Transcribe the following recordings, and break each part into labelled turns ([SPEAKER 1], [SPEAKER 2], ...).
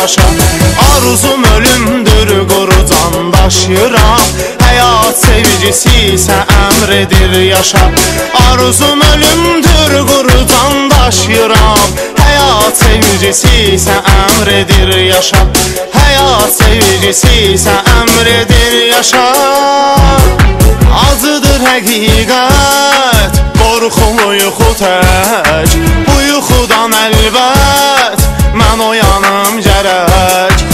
[SPEAKER 1] başa. Arzum ölümdür, quru can daşıyıram. Həyat sevgisi isə əmr edir yaşa. Arzum ölümdür, quru can daşıyıram. Həyat sevgisi isə əmr edir yaşa. Həyat sevgisi isə əmr edir yaşa. Acıdır həqiqət, qorxulu yuxu tək. Bu yuxudan əlbət mən oyanım gərək.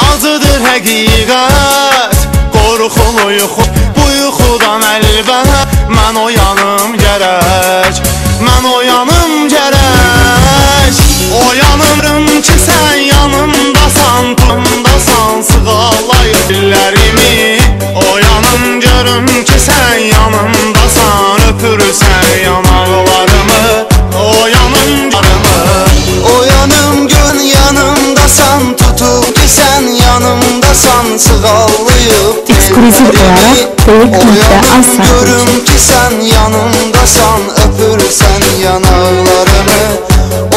[SPEAKER 1] Acıdır həqiqət, qorxulu yuxu. Bu yuxudan əlbət mən oyanım gərək. Mən oyanım gərək. Oyanırım ki sən yanımdasan, tundasan, sığalayır dillərimi. Oyanım görüm ki sən yanımdasan, öpürsən yanaqlarımı. Oyanım canımı.
[SPEAKER 2] Oyanım gör yanımdasan, tutub ki sən yanımdasan, sığallayıb
[SPEAKER 3] tellərimi.
[SPEAKER 2] Oyanım görüm ki sən yanımdasan, öpürsən yanaqlarımı.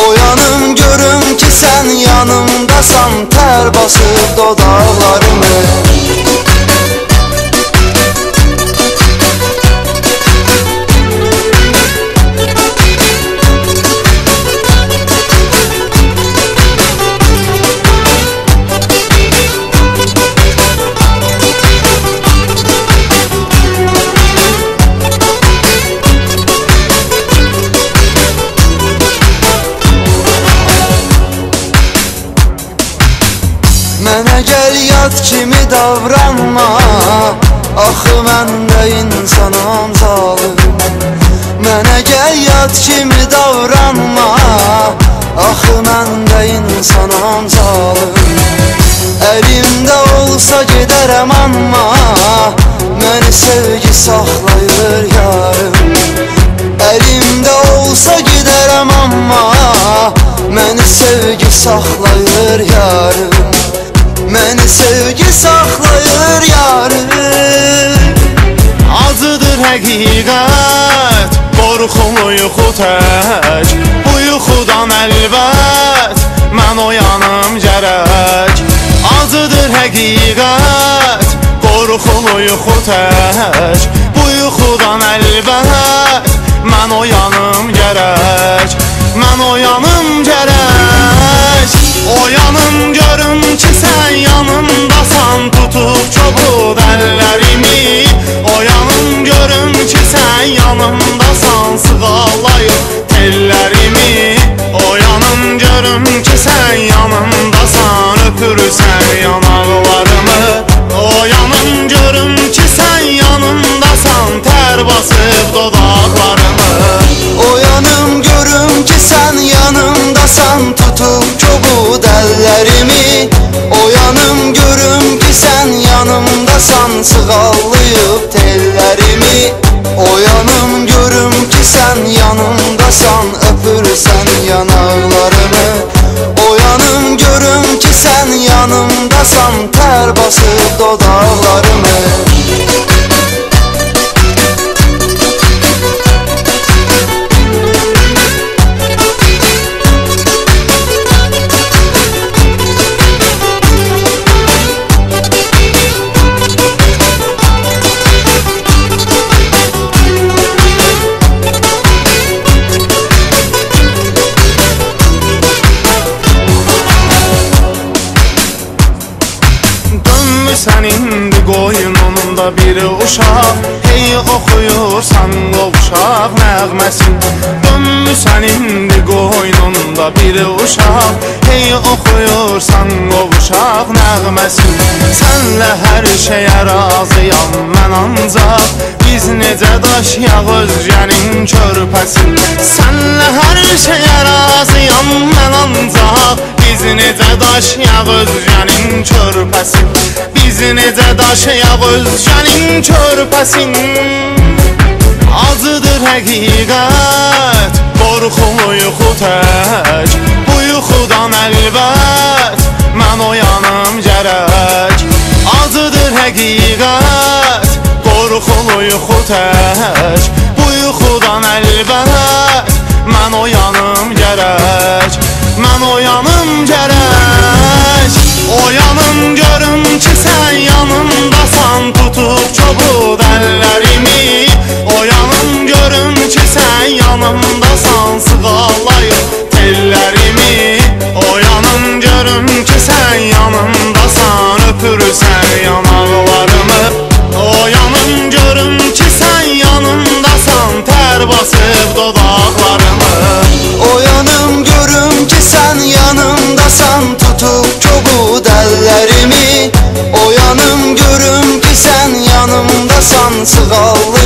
[SPEAKER 2] Oyanım görüm ki sən yanımdasan, tər basıb dodaqlarımı. Mənə gəl yad kimi davranma, axı mən də insanam zalım. Mənə gəl yad kimi davranma, axı mən də insanam zalım. Əlimdə olsa gedərəm amma, məni sevgi saxlayır yarım. Əlimdə olsa gedərəm amma, məni sevgi saxlayır yarım. Məni sevgi saxlayır yarım.
[SPEAKER 1] Acıdır həqiqət, qorxulu yuxu tək. Bu yuxudan əlbət mən oyanım gərək. Acıdır həqiqət, qorxulu yuxu tək. Bu yuxudan əlbət mən oyanım gərək. Mən oyanım gərək. Oyanım görüm ki sən yanımdasan, tutub çobud əllərimi. Oyanım görüm ki sən yanımdasan, sığalayıb tellərimi. Oyanım görüm ki sən yanımdasan, öpürsən yanaqlarımı. Oyanım görüm ki sən yanımdasan, tər basıb dodaqlarımı.
[SPEAKER 2] Oyanım görüm ki sən yanımdasan, tutub çobud əllərimi. Oyanım görüm ki sən yanımdasan, sığallayıb tellərimi. Oyanım görüm ki sən yanımdasan, öpürsən yanaqlarımı. Oyanım görüm ki sən yanımdasan, tər basıb dodaqlarımı.
[SPEAKER 1] Sən indi qoyununda bir uşaq, hey oxuyursan qovuşaq nəğməsin. Dönmüsən indi qoyununda bir uşaq, hey oxuyursan qovuşaq nəğməsin. Sənlə hər şeyə razıyam mən ancaq, biz necə daşıyaq özgənin körpəsin. Sənlə hər şeyə razıyam mən ancaq, biz necə daşıyaq özgənin körpəsin. Biz necə daşıyaq özgənin körpəsin. Acıdır həqiqət, qorxulu yuxu tək. Bu yuxudan əlbət mən oyanım gərək. Acıdır həqiqət, qorxulu yuxu tək. Bu yuxudan əlbət mən oyanım gərək. Mən oyanım gərək. basıb dodaqlarımı.
[SPEAKER 2] Oyanım görüm ki sən yanımdasan, tutub kobud əllərimi. Oyanım görüm ki sən yanımdasan, sığal